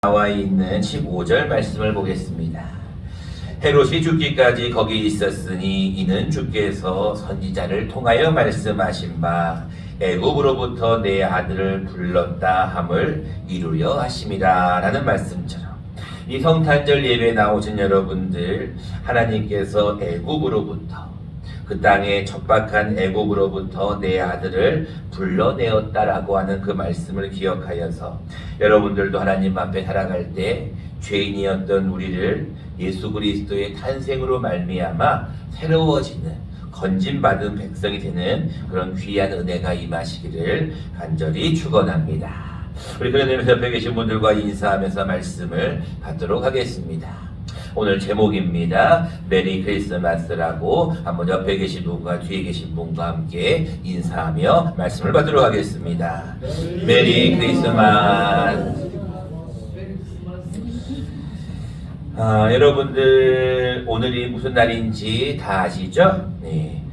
나와 있는 15절 말씀을 보겠습니다. 헤롯이 죽기까지 거기 있었으니 이는 주께서 선지자를 통하여 말씀하신 바 애굽으로부터 내 아들을 불렀다 함을 이루려 하심이라 라는 말씀처럼 이 성탄절 예배에 나오신 여러분들, 하나님께서 애굽으로부터, 그 땅의 척박한 애굽으로부터 내 아들을 불러내었다라고 하는 그 말씀을 기억하여서 여러분들도 하나님 앞에 살아갈 때 죄인이었던 우리를 예수 그리스도의 탄생으로 말미암아 새로워지는 건짐받은 백성이 되는 그런 귀한 은혜가 임하시기를 간절히 축원합니다. 우리 그런 의미에서 옆에 계신 분들과 인사하면서 말씀을 받도록 하겠습니다. 오늘 제목입니다. 메리 크리스마스라고 한번 옆에 계신 분과 뒤에 계신 분과 함께 인사하며 말씀을 받도록 하겠습니다. 메리 크리스마스. 여러분들 오늘이 무슨 날인지 다 아시죠? 네.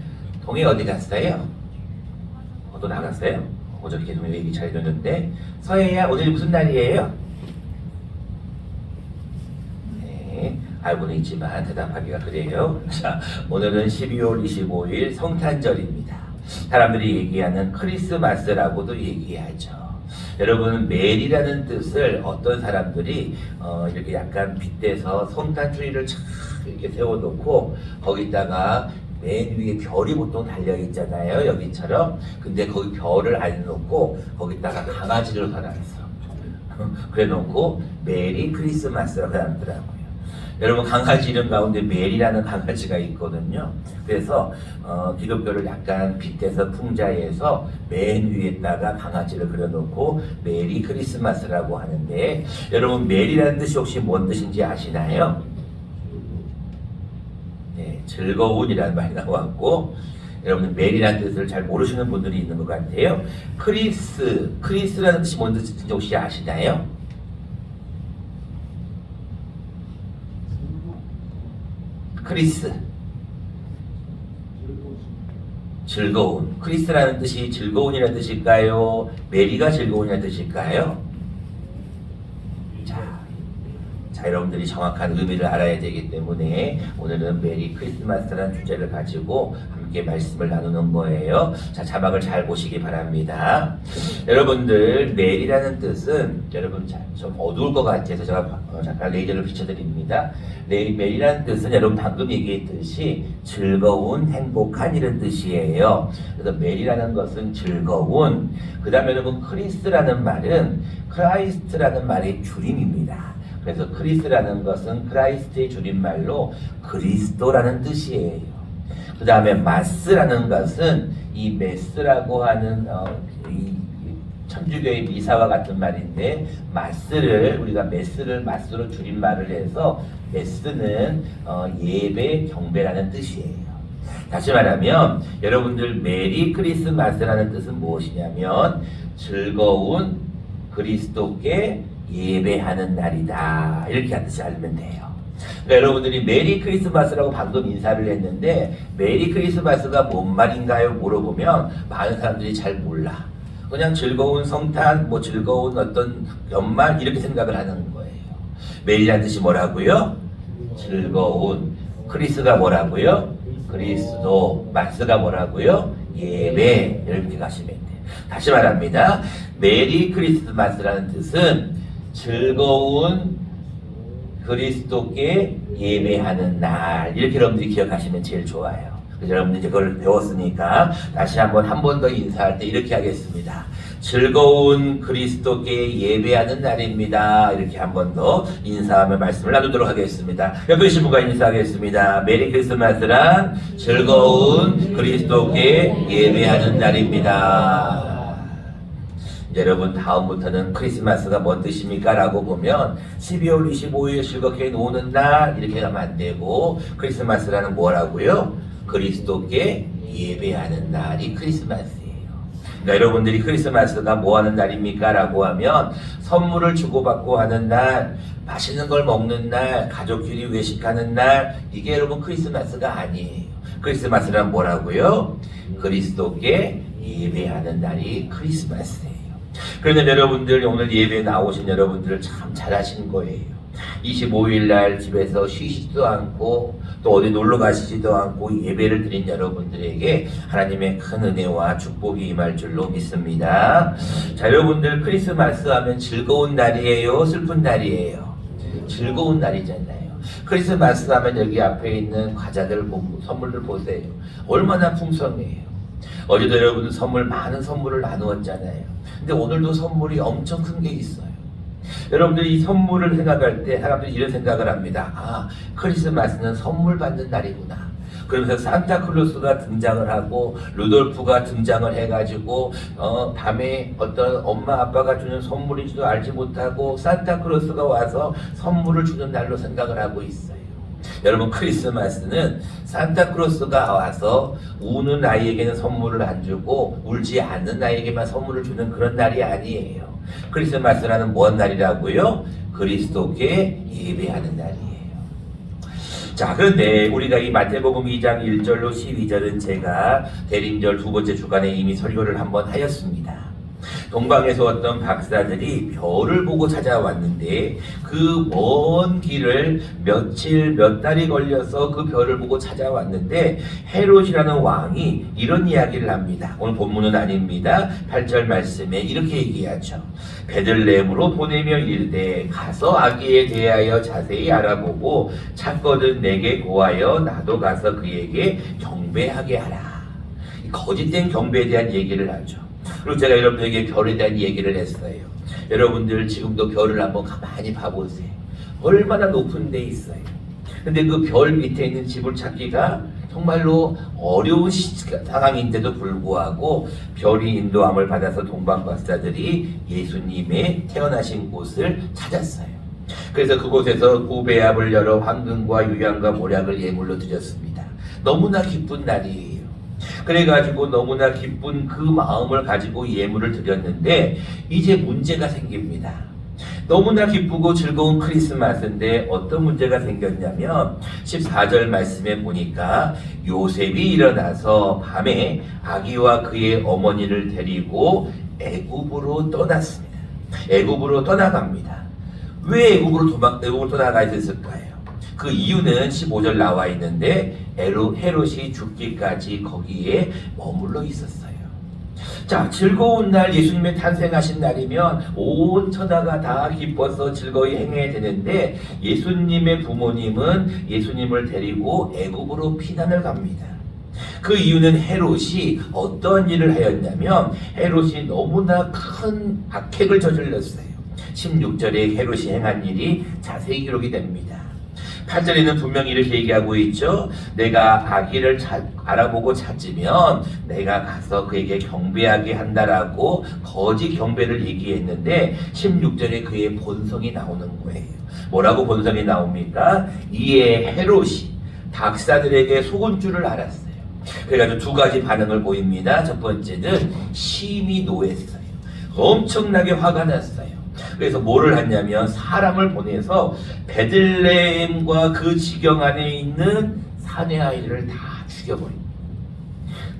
동해 어디 갔어요? 또 나갔어요? 어저께 동해 얘기 잘 듣는데. 서해야 오늘이 무슨 날이에요? 알고는 있지만 대답하기가 그래요. 자, 오늘은 12월 25일 성탄절입니다. 사람들이 얘기하는 크리스마스라고도 얘기하죠. 여러분, 메리라는 뜻을 어떤 사람들이 이렇게 약간 빗대서 성탄 트리를 착 이렇게 세워놓고 거기다가 맨 위에 별이 보통 달려있잖아요. 여기처럼. 근데 거기 별을 안 놓고 거기다가 강아지를 달아놨어. 그래 놓고 메리 크리스마스라고 하더라고요. 여러분, 강아지 이름 가운데 메리라는 강아지가 있거든요. 그래서 기독교를 약간 빗대서 풍자해서 맨 위에다가 강아지를 그려놓고 메리 크리스마스라고 하는데, 여러분 메리라는 뜻이 혹시 뭔 뜻인지 아시나요? 네, 즐거운이라는 말이 나왔고, 여러분 메리라는 뜻을 잘 모르시는 분들이 있는 것 같아요. 크리스라는 뜻이 뭔 뜻인지 혹시 아시나요? 크리스, 즐거운. 크리스라는 뜻이 즐거운이라는 뜻일까요? 메리가 즐거운이라는 뜻일까요? 자, 여러분들이 정확한 의미를 알아야 되기 때문에 오늘은 메리 크리스마스라는 주제를 가지고 함께 말씀을 나누는 거예요. 자, 자막을 잘 보시기 바랍니다. 여러분들, 메리라는 뜻은, 여러분 좀 어두울 것 같아서 제가 잠깐 레이저를 비춰드립니다. 메리라는 뜻은 여러분 방금 얘기했듯이 즐거운, 행복한 이런 뜻이에요. 그래서 메리라는 것은 즐거운, 그 다음에 여러분 크리스라는 말은 크라이스트라는 말의 줄임입니다. 그래서 크리스라는 것은 크라이스트의 줄임말로 그리스도라는 뜻이에요. 그 다음에 마스라는 것은 이 메스라고 하는 이 천주교의 미사와 같은 말인데, 마스를 우리가 마스로 줄임말을 해서 메스는 예배, 경배라는 뜻이에요. 다시 말하면 여러분들 메리 크리스마스라는 뜻은 무엇이냐면 즐거운 그리스도께 예배하는 날이다, 이렇게 뜻을 알면 돼요. 그러니까 여러분들이 메리 크리스마스라고 방금 인사를 했는데 메리 크리스마스가 뭔 말인가요? 물어보면 많은 사람들이 잘 몰라. 그냥 즐거운 성탄, 즐거운 어떤 연말 이렇게 생각을 하는 거예요. 메리라는 뜻이 뭐라고요? 즐거운. 크리스가 뭐라고요? 그리스도. 마스가 뭐라고요? 예배. 이렇게 가시면 돼요. 다시 말합니다. 메리 크리스마스라는 뜻은 즐거운 그리스도께 예배하는 날, 이렇게 여러분들이 기억하시면 제일 좋아요. 그래서 여러분들이 그걸 배웠으니까 다시 한 번 더 인사할 때 이렇게 하겠습니다. 즐거운 그리스도께 예배하는 날입니다. 이렇게 한 번 더 인사하며 말씀을 나누도록 하겠습니다. 옆에 계신 분과 인사하겠습니다. 메리 크리스마스란 즐거운 그리스도께 예배하는 날입니다. 여러분, 다음부터는 크리스마스가 뭔 뜻입니까? 라고 보면 12월 25일 즐겁게 노는 날 이렇게 하면 안 되고, 크리스마스라는 뭐라고요? 그리스도께 예배하는 날이 크리스마스예요. 그러니까 여러분들이 크리스마스가 뭐 하는 날입니까? 라고 하면 선물을 주고받고 하는 날, 맛있는 걸 먹는 날, 가족끼리 외식하는 날, 이게 여러분 크리스마스가 아니에요. 크리스마스란 뭐라고요? 그리스도께 예배하는 날이 크리스마스예요. 그런데 여러분들 오늘 예배에 나오신 여러분들 참 잘하신 거예요. 25일 날 집에서 쉬시지도 않고 또 어디 놀러 가시지도 않고 예배를 드린 여러분들에게 하나님의 큰 은혜와 축복이 임할 줄로 믿습니다. 자, 여러분들 크리스마스 하면 즐거운 날이에요? 슬픈 날이에요? 즐거운 날이잖아요. 크리스마스 하면 여기 앞에 있는 과자들, 선물들 보세요. 얼마나 풍성해요. 어제도 여러분들 많은 선물을 나누었잖아요. 근데 오늘도 선물이 엄청 큰 게 있어요. 여러분들이 이 선물을 생각할 때 사람들이 이런 생각을 합니다. 아, 크리스마스는 선물 받는 날이구나. 그러면서 산타클로스가 등장을 하고 루돌프가 등장을 해가지고 밤에 어떤 엄마 아빠가 주는 선물인지도 알지 못하고 산타클로스가 와서 선물을 주는 날로 생각을 하고 있어요. 여러분, 크리스마스는 산타클로스가 와서 우는 아이에게는 선물을 안 주고 울지 않는 아이에게만 선물을 주는 그런 날이 아니에요. 크리스마스라는 뭔 날이라고요? 그리스도께 예배하는 날이에요. 자, 그런데 우리가 이 마태복음 2장 1절로 12절은 제가 대림절 두 번째 주간에 이미 설교를 한번 하였습니다. 동방에서 어떤 박사들이 별을 보고 찾아왔는데 그 먼 길을 며칠 몇 달이 걸려서 그 별을 보고 찾아왔는데 헤롯이라는 왕이 이런 이야기를 합니다. 오늘 본문은 아닙니다. 8절 말씀에 이렇게 얘기하죠. 베들레헴으로 보내며 이르되 가서 아기에 대하여 자세히 알아보고 찾거든 내게 고하여 나도 가서 그에게 경배하게 하라. 거짓된 경배에 대한 얘기를 하죠. 그리고 제가 여러분에게 별에 대한 얘기를 했어요. 여러분들 지금도 별을 한번 가만히 봐보세요. 얼마나 높은 데 있어요. 근데 그 별 밑에 있는 집을 찾기가 정말로 어려운 상황인데도 불구하고 별이 인도함을 받아서 동방박사들이 예수님의 태어나신 곳을 찾았어요. 그래서 그곳에서 고배합을 열어 황금과 유향과 모략을 예물로 드렸습니다. 너무나 기쁜 날이에요. 그래가지고 너무나 기쁜 그 마음을 가지고 예물을 드렸는데 이제 문제가 생깁니다. 너무나 기쁘고 즐거운 크리스마스인데 어떤 문제가 생겼냐면 14절 말씀에 보니까 요셉이 일어나서 밤에 아기와 그의 어머니를 데리고 애굽으로 떠났습니다. 애굽으로 떠나갑니다. 왜 애굽으로 떠나가 있었을까요? 그 이유는 15절 나와 있는데 헤롯이 죽기까지 거기에 머물러 있었어요. 자, 즐거운 날, 예수님의 탄생하신 날이면 온 천하가 다 기뻐서 즐거이 행해야 되는데 예수님의 부모님은 예수님을 데리고 애굽으로 피난을 갑니다. 그 이유는 헤롯이 어떤 일을 하였냐면 헤롯이 너무나 큰 악행을 저질렀어요. 16절에 헤롯이 행한 일이 자세히 기록이 됩니다. 8절에는 분명히 이렇게 얘기하고 있죠. 내가 아기를 알아보고 찾으면 내가 가서 그에게 경배하게 한다라고 거짓 경배를 얘기했는데 16절에 그의 본성이 나오는 거예요. 뭐라고 본성이 나옵니까? 이에 헤롯이 박사들에게 속은 줄을 알았어요. 그래가지고 두 가지 반응을 보입니다. 첫 번째는 심히 노했어요. 엄청나게 화가 났어요. 그래서 뭐를 했냐면 사람을 보내서 베들레헴과 그 지경 안에 있는 사내 아이들을 다 죽여버립니다.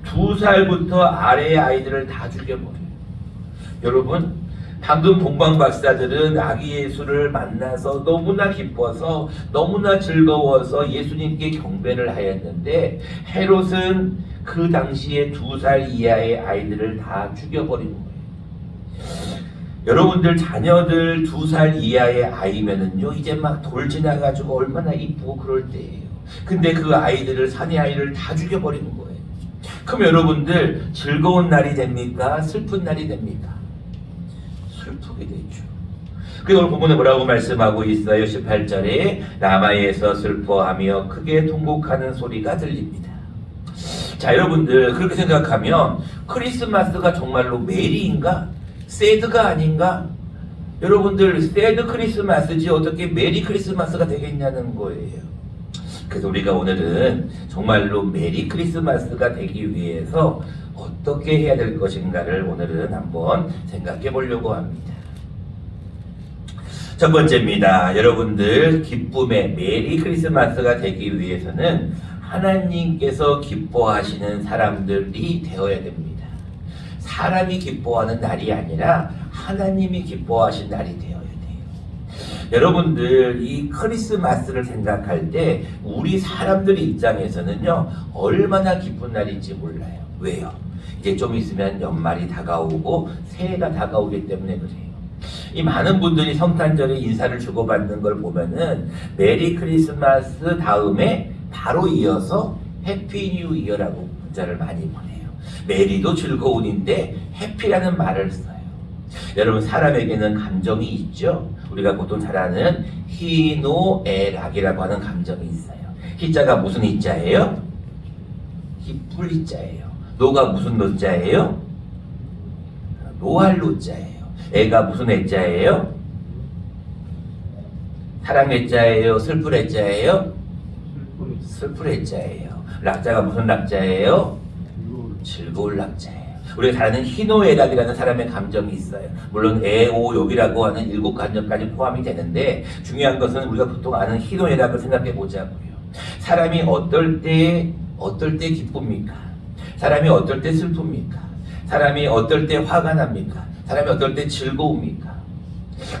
2살부터 아래의 아이들을 다 죽여버려요. 여러분, 방금 동방박사들은 아기 예수를 만나서 너무나 기뻐서 너무나 즐거워서 예수님께 경배를 하였는데 헤롯은 그 당시에 2살 이하의 아이들을 다 죽여버린 거예요. 여러분들 자녀들 2살 이하의 아이면은요 이제 막 돌 지나가지고 얼마나 이쁘고 그럴 때예요. 근데 그 아이들을 사내 아이를 다 죽여버리는 거예요. 그럼 여러분들 즐거운 날이 됩니까? 슬픈 날이 됩니까? 슬프게 되죠. 그리고 오늘 본문에 뭐라고 말씀하고 있어요? 18절에 라마에서 슬퍼하며 크게 통곡하는 소리가 들립니다. 자, 여러분들 그렇게 생각하면 크리스마스가 정말로 메리인가? 새드가 아닌가? 여러분들 새드 크리스마스지 어떻게 메리 크리스마스가 되겠냐는 거예요. 그래서 우리가 오늘은 정말로 메리 크리스마스가 되기 위해서 어떻게 해야 될 것인가를 오늘은 한번 생각해 보려고 합니다. 첫 번째입니다. 여러분들 기쁨의 메리 크리스마스가 되기 위해서는 하나님께서 기뻐하시는 사람들이 되어야 됩니다. 사람이 기뻐하는 날이 아니라 하나님이 기뻐하신 날이 되어야 돼요. 여러분들 이 크리스마스를 생각할 때 우리 사람들 입장에서는요 얼마나 기쁜 날인지 몰라요. 왜요? 이제 좀 있으면 연말이 다가오고 새해가 다가오기 때문에 그래요. 이 많은 분들이 성탄절에 인사를 주고받는 걸 보면은 메리 크리스마스 다음에 바로 이어서 해피 뉴 이어라고 문자를 많이 보내요. 메리도 즐거운인데 해피라는 말을 써요. 여러분 사람에게는 감정이 있죠. 우리가 보통 잘 아는 희노애락이라고 하는 감정이 있어요. 희자가 무슨 희자예요? 기쁠 희자예요. 노가 무슨 노자예요? 노할 노자예요. 애가 무슨 애자예요? 사랑 애자예요? 슬플 애자예요? 슬플 애자예요. 락자가 무슨 락자예요? 즐거울 락자예요. 우리가 잘 아는 희노애락이라는 사람의 감정이 있어요. 물론 애오욕이라고 하는 7감정까지 포함이 되는데 중요한 것은 우리가 보통 아는 희노애락을 생각해 보자고요. 사람이 어떨 때 기쁩니까? 사람이 어떨 때 슬픕니까? 사람이 어떨 때 화가 납니까? 사람이 어떨 때 즐거웁니까?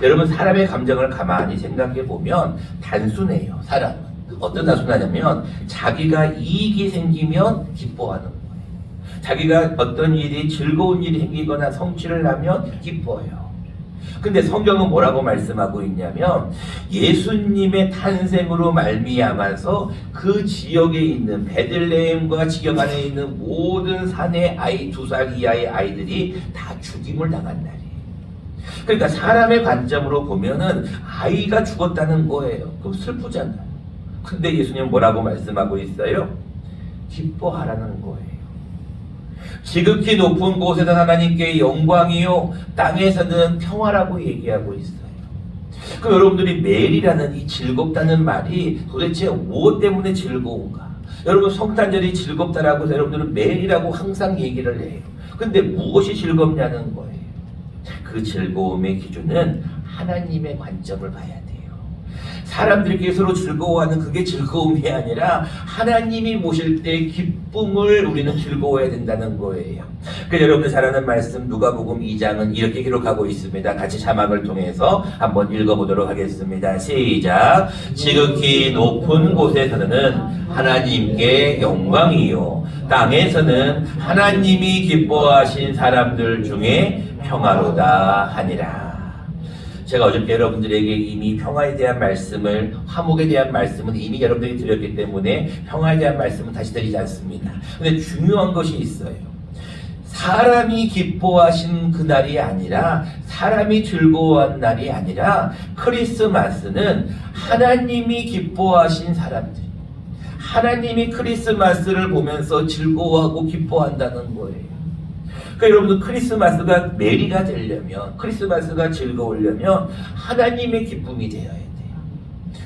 여러분 사람의 감정을 가만히 생각해 보면 단순해요. 사람은 어떤 단순하냐면 자기가 이익이 생기면 기뻐하는 거예요. 자기가 어떤 일이 즐거운 일이 생기거나 성취를 하면 기뻐요. 근데 성경은 뭐라고 말씀하고 있냐면 예수님의 탄생으로 말미암아서 그 지역에 있는 베들레헴과 지역 안에 있는 모든 산의 아이 2살 이하의 아이들이 다 죽임을 당한 날이에요. 그러니까 사람의 관점으로 보면은 아이가 죽었다는 거예요. 그럼 슬프잖아요. 근데 예수님은 뭐라고 말씀하고 있어요? 기뻐하라는 거예요. 지극히 높은 곳에서 하나님께 영광이요 땅에서는 평화라고 얘기하고 있어요. 그럼 여러분들이 메리라는 이 즐겁다는 말이 도대체 무엇 때문에 즐거운가? 여러분 성탄절이 즐겁다라고 해서 여러분들은 메리라고 항상 얘기를 해요. 근데 무엇이 즐겁냐는 거예요. 그 즐거움의 기준은 하나님의 관점을 봐야 돼요. 사람들끼리 서로 즐거워하는 그게 즐거움이 아니라 하나님이 모실 때 기쁨을 우리는 즐거워해야 된다는 거예요. 그래서 여러분들 잘 아는 말씀 누가복음 2장은 이렇게 기록하고 있습니다. 같이 자막을 통해서 한번 읽어보도록 하겠습니다. 시작. 지극히 높은 곳에서는 하나님께 영광이요 땅에서는 하나님이 기뻐하신 사람들 중에 평화로다 하니라. 제가 어저께 여러분들에게 이미 평화에 대한 말씀을, 화목에 대한 말씀은 이미 여러분들이 드렸기 때문에 평화에 대한 말씀은 다시 드리지 않습니다. 근데 중요한 것이 있어요. 사람이 기뻐하신 그날이 아니라, 사람이 즐거워한 날이 아니라 크리스마스는 하나님이 기뻐하신 사람들, 하나님이 크리스마스를 보면서 즐거워하고 기뻐한다는 거예요. 그러니까 여러분들 크리스마스가 메리가 되려면, 크리스마스가 즐거우려면 하나님의 기쁨이 되어야 돼요.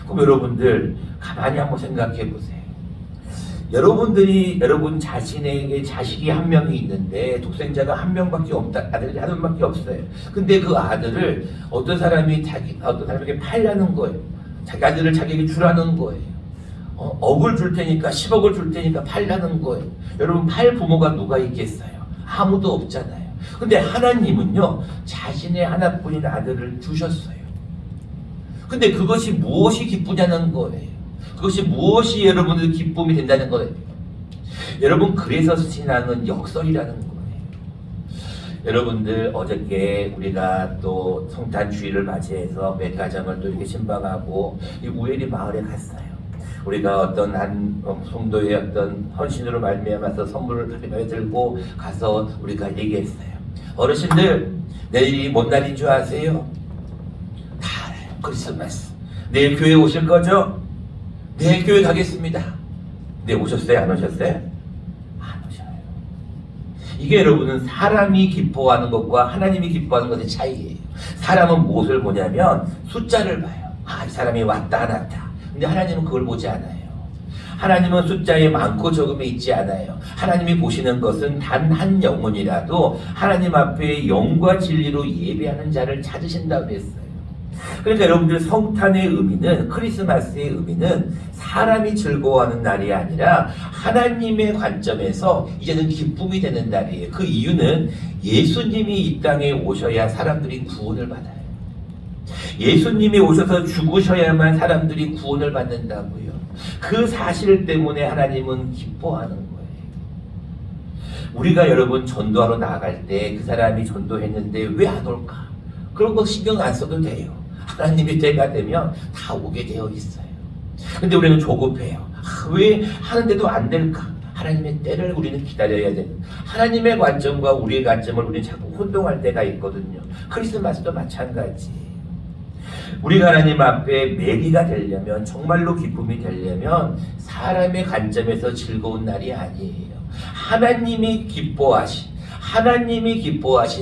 그럼 여러분들 가만히 한번 생각해 보세요. 여러분 자신에게 자식이 한 명이 있는데 독생자가 한 명밖에 없다, 아들이 한 명밖에 없어요. 근데 그 아들을 어떤 사람에게 팔라는 거예요. 자기 아들을 자기에게 주라는 거예요. 억을 줄 테니까, 10억을 줄 테니까 팔라는 거예요. 여러분 팔 부모가 누가 있겠어요? 아무도 없잖아요. 근데 하나님은요 자신의 하나뿐인 아들을 주셨어요. 근데 그것이 무엇이 기쁘냐는 거예요. 그것이 무엇이 여러분들 기쁨이 된다는 거예요. 여러분 그래서 신앙은 역설이라는 거예요. 여러분들 어저께 우리가 또 성탄주의를 맞이해서 백가정을 또 이렇게 신방하고 이 우에리 마을에 갔어요. 우리가 어떤 한 성도의 어떤 헌신으로 말미암아서 선물을 가리며 들고 가서 우리가 얘기했어요. 어르신들 내일이 뭔 날인 줄 아세요? 다 알아요. 크리스마스. 내일 교회 오실 거죠? 내일 교회 가겠습니다. 네, 오셨어요? 안 오셨어요? 안 오셔요. 이게 여러분은 사람이 기뻐하는 것과 하나님이 기뻐하는 것의 차이예요. 사람은 무엇을 보냐면 숫자를 봐요. 아, 이 사람이 왔다 안 왔다. 근데 하나님은 그걸 보지 않아요. 하나님은 숫자에 많고 적음에 있지 않아요. 하나님이 보시는 것은 단 한 영혼이라도 하나님 앞에 영과 진리로 예배하는 자를 찾으신다고 했어요. 그러니까 여러분들 성탄의 의미는, 크리스마스의 의미는 사람이 즐거워하는 날이 아니라 하나님의 관점에서 이제는 기쁨이 되는 날이에요. 그 이유는 예수님이 이 땅에 오셔야 사람들이 구원을 받아요. 예수님이 오셔서 죽으셔야만 사람들이 구원을 받는다고요. 그 사실 때문에 하나님은 기뻐하는 거예요. 우리가 여러분 전도하러 나갈 때 그 사람이 전도했는데 왜 안 올까? 그런 거 신경 안 써도 돼요. 하나님이 때가 되면 다 오게 되어 있어요. 근데 우리는 조급해요. 왜 하는데도 안 될까? 하나님의 때를 우리는 기다려야 됩니다. 하나님의 관점과 우리의 관점을 우리는 자꾸 혼동할 때가 있거든요. 크리스마스도 마찬가지. 우리가 하나님 앞에 메리가 되려면, 정말로 기쁨이 되려면 사람의 관점에서 즐거운 날이 아니에요. 하나님이 기뻐하신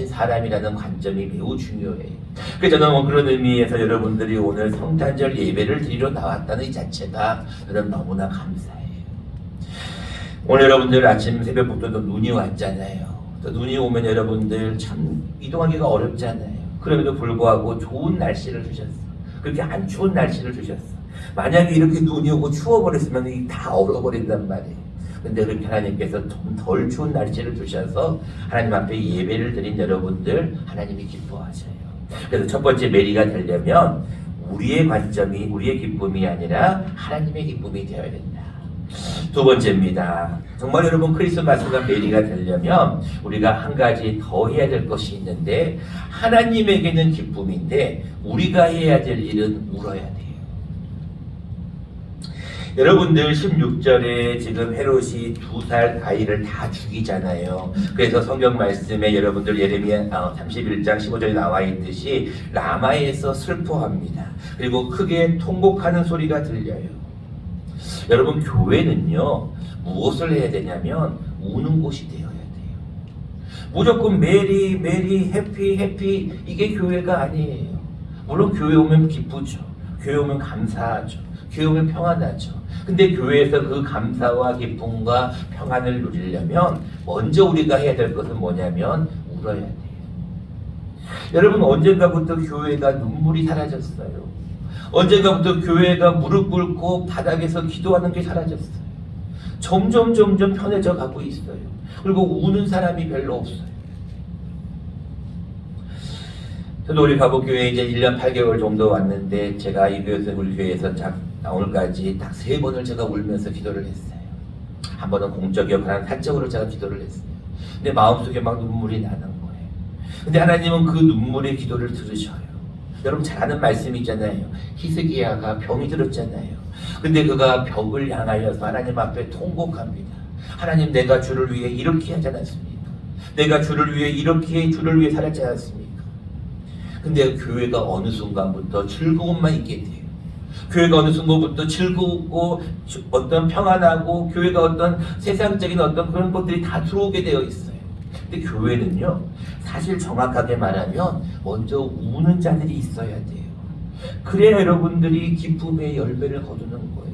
사람이라는 관점이 매우 중요해요. 그래서 저는 그런 의미에서 여러분들이 오늘 성탄절 예배를 드리러 나왔다는 이 자체가 저는 너무나 감사해요. 오늘 여러분들 아침 새벽부터도 눈이 왔잖아요. 눈이 오면 여러분들 참 이동하기가 어렵잖아요. 그럼에도 불구하고 좋은 날씨를 주셨어. 그렇게 안 추운 날씨를 주셨어. 만약에 이렇게 눈이 오고 추워버렸으면 다 얼어버린단 말이에요. 근데 그렇게 하나님께서 좀 덜 추운 날씨를 주셔서 하나님 앞에 예배를 드린 여러분들 하나님이 기뻐하셔요. 그래서 첫 번째 메리가 되려면 우리의 관점이, 우리의 기쁨이 아니라 하나님의 기쁨이 되어야 된다. 두 번째입니다. 정말 여러분 크리스마스가 메리가 되려면 우리가 한 가지 더 해야 될 것이 있는데, 하나님에게는 기쁨인데 우리가 해야 될 일은 울어야 돼요. 여러분들 16절에 지금 헤롯이 2살 아이를 다 죽이잖아요. 그래서 성경 말씀에 여러분들 예레미야 31장 15절에 나와 있듯이 라마에서 슬퍼합니다. 그리고 크게 통곡하는 소리가 들려요. 여러분 교회는요 무엇을 해야 되냐면 우는 곳이 되어야 돼요. 무조건 메리 해피 이게 교회가 아니에요. 물론 교회 오면 기쁘죠. 교회 오면 감사하죠. 교회 오면 평안하죠. 근데 교회에서 그 감사와 기쁨과 평안을 누리려면 먼저 우리가 해야 될 것은 뭐냐면 울어야 돼요. 여러분 언젠가부터 교회가 눈물이 사라졌어요. 언젠가부터 교회가 무릎 꿇고 바닥에서 기도하는 게 사라졌어요. 점점 편해져 가고 있어요. 그리고 우는 사람이 별로 없어요. 저도 우리 가복교회 이제 1년 8개월 정도 왔는데 제가 이 교회에서 우리 교회에서 오늘까지 딱 3번을 제가 울면서 기도를 했어요. 한 번은 공적이었고 한 사적으로 제가 기도를 했어요. 근데 마음속에 막 눈물이 나는 거예요. 근데 하나님은 그 눈물의 기도를 들으셔요. 여러분 잘 아는 말씀이 있잖아요. 히스기야가 병이 들었잖아요. 근데 그가 벽을 향하여서 하나님 앞에 통곡합니다. 하나님, 내가 주를 위해 이렇게 하지 않았습니까? 내가 주를 위해 이렇게 주를 위해 살았지 않았습니까? 근데 교회가 어느 순간부터 즐거움만 있게 돼요. 교회가 어느 순간부터 즐겁고 어떤 평안하고 교회가 어떤 세상적인 어떤 그런 것들이 다 들어오게 되어 있어요. 근데 교회는요 사실 정확하게 말하면 먼저 우는 자들이 있어야 돼요. 그래야 여러분들이 기쁨의 열매를 거두는 거예요.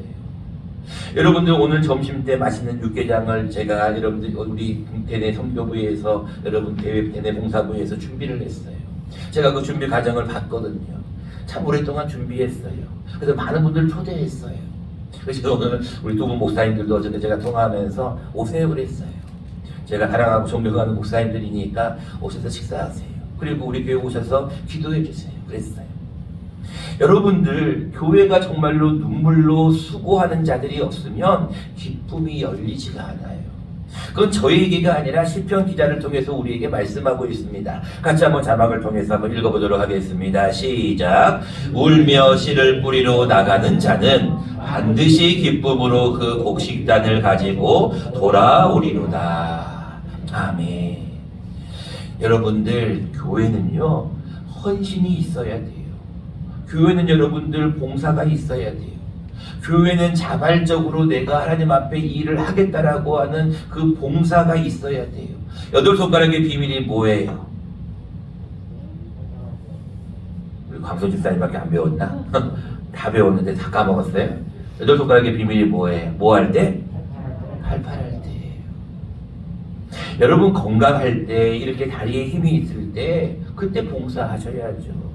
여러분들 오늘 점심때 맛있는 육개장을 제가 여러분들 우리 대내 선교부에서 여러분 대내 봉사부에서 준비를 했어요. 제가 그 준비 과정을 봤거든요. 참 오랫동안 준비했어요. 그래서 많은 분들 초대했어요. 그래서 오늘 우리 두 분 목사님들도 어저께 제가 통화하면서 오세요 그랬어요. 제가 사랑하고 존경하는 목사님들이니까 오셔서 식사하세요. 그리고 우리 교회 오셔서 기도해 주세요. 그랬어요. 여러분들 교회가 정말로 눈물로 수고하는 자들이 없으면 기쁨이 열리지가 않아요. 그건 저희 얘기가 아니라 시편 기자를 통해서 우리에게 말씀하고 있습니다. 같이 한번 자막을 통해서 한번 읽어보도록 하겠습니다. 시작. 울며 씨를 뿌리러 나가는 자는 반드시 기쁨으로 그 곡식단을 가지고 돌아오리로다. 아멘. 여러분들 교회는요 헌신이 있어야 돼요. 교회는 여러분들 봉사가 있어야 돼요. 교회는 자발적으로 내가 하나님 앞에 일을 하겠다라고 하는 그 봉사가 있어야 돼요. 8손가락의 비밀이 뭐예요? 우리 광선 집사님밖에 안 배웠나? 다 배웠는데 다 까먹었어요? 8손가락의 비밀이 뭐예요? 뭐 할 때? 팔팔할 때. 여러분 건강할 때, 이렇게 다리에 힘이 있을 때 그때 봉사하셔야죠.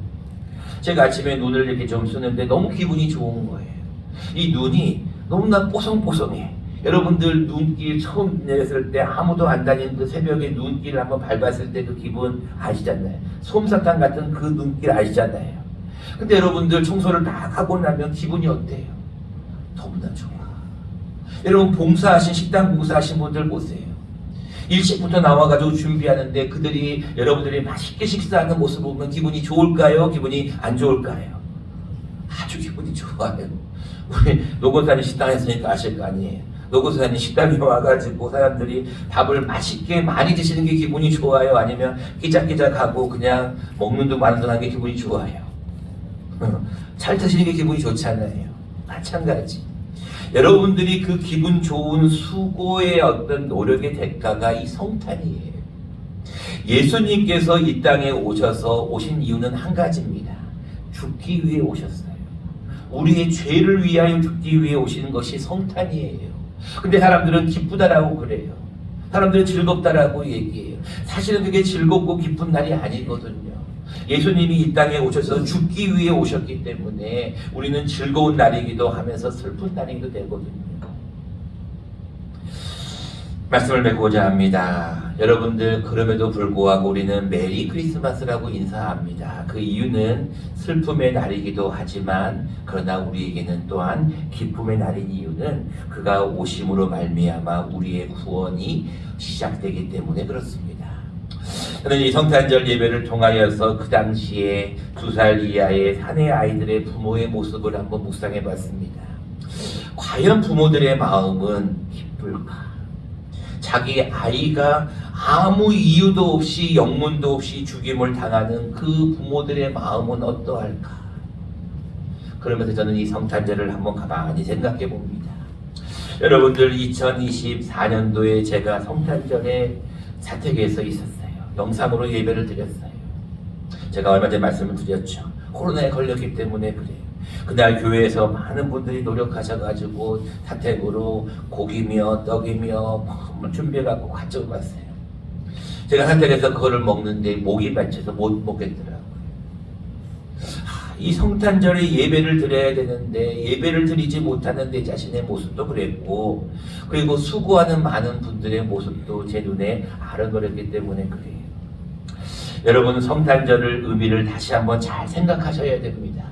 제가 아침에 눈을 이렇게 좀 쓰는데 너무 기분이 좋은 거예요. 이 눈이 너무나 뽀송뽀송해. 여러분들 눈길 처음 내렸을 때 아무도 안 다니는 그 새벽에 눈길을 한번 밟았을 때 그 기분 아시잖아요. 솜사탕 같은 그 눈길 아시잖아요. 근데 여러분들 청소를 다 하고 나면 기분이 어때요? 너무나 좋아. 여러분 봉사하신 식당 봉사하신 분들 보세요. 일찍부터 나와가지고 준비하는데 그들이 여러분들이 맛있게 식사하는 모습을 보면 기분이 좋을까요? 기분이 안 좋을까요? 아주 기분이 좋아요. 우리 노고사님 식당에 있으니까 아실 거 아니에요. 노고사님 식당에 와가지고 사람들이 밥을 맛있게 많이 드시는 게 기분이 좋아요? 아니면 끼작끼작하고 그냥 먹는 둥 마는 둥 하는 게 기분이 좋아요? 잘 드시는 게 기분이 좋잖아요. 마찬가지. 여러분들이 그 기분 좋은 수고의 어떤 노력의 대가가 이 성탄이에요. 예수님께서 이 땅에 오신 이유는 한 가지입니다. 죽기 위해 오셨어요. 우리의 죄를 위하여 죽기 위해 오시는 것이 성탄이에요. 근데 사람들은 기쁘다라고 그래요. 사람들은 즐겁다라고 얘기해요. 사실은 그게 즐겁고 기쁜 날이 아니거든요. 예수님이 이 땅에 오셔서 죽기 위해 오셨기 때문에 우리는 즐거운 날이기도 하면서 슬픈 날이기도 되거든요. 말씀을 맺고자 합니다. 여러분들 그럼에도 불구하고 우리는 메리 크리스마스라고 인사합니다. 그 이유는 슬픔의 날이기도 하지만 그러나 우리에게는 또한 기쁨의 날인 이유는 그가 오심으로 말미암아 우리의 구원이 시작되기 때문에 그렇습니다. 저는 이 성탄절 예배를 통하여서 그 당시에 2살 이하의 사내 아이들의 부모의 모습을 한번 묵상해 봤습니다. 과연 부모들의 마음은 기쁠까? 자기 아이가 아무 이유도 없이 영문도 없이 죽임을 당하는 그 부모들의 마음은 어떠할까? 그러면서 저는 이 성탄절을 한번 가만히 생각해 봅니다. 여러분들 2024년도에 제가 성탄절에 사택에서 있었어요. 영상으로 예배를 드렸어요. 제가 얼마 전에 말씀을 드렸죠. 코로나에 걸렸기 때문에 그래요. 그날 교회에서 많은 분들이 노력하셔가지고 사택으로 고기며 떡이며 준비해갖고 가져고 갔어요. 제가 사택에서 그거를 먹는데 목이 막혀서 못 먹겠더라고요. 이 성탄절에 예배를 드려야 되는데 예배를 드리지 못하는 내 자신의 모습도 그랬고, 그리고 수고하는 많은 분들의 모습도 제 눈에 아른거렸기 때문에 그래요. 여러분, 성탄절을 의미를 다시 한번 잘 생각하셔야 됩니다.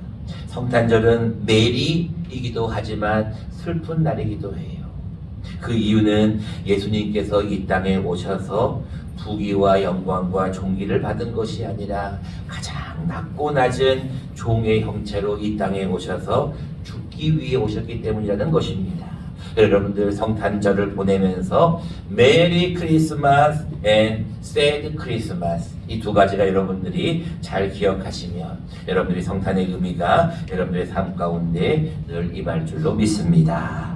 성탄절은 메리이기도 하지만 슬픈 날이기도 해요. 그 이유는 예수님께서 이 땅에 오셔서 부귀와 영광과 존귀를 받은 것이 아니라 가장 낮고 낮은 종의 형체로 이 땅에 오셔서 죽기 위해 오셨기 때문이라는 것입니다. 여러분들 성탄절을 보내면서 메리 크리스마스 앤 새드 크리스마스, 이 두 가지가 여러분들이 잘 기억하시면 여러분들이 성탄의 의미가 여러분들의 삶 가운데 늘 임할 줄로 믿습니다.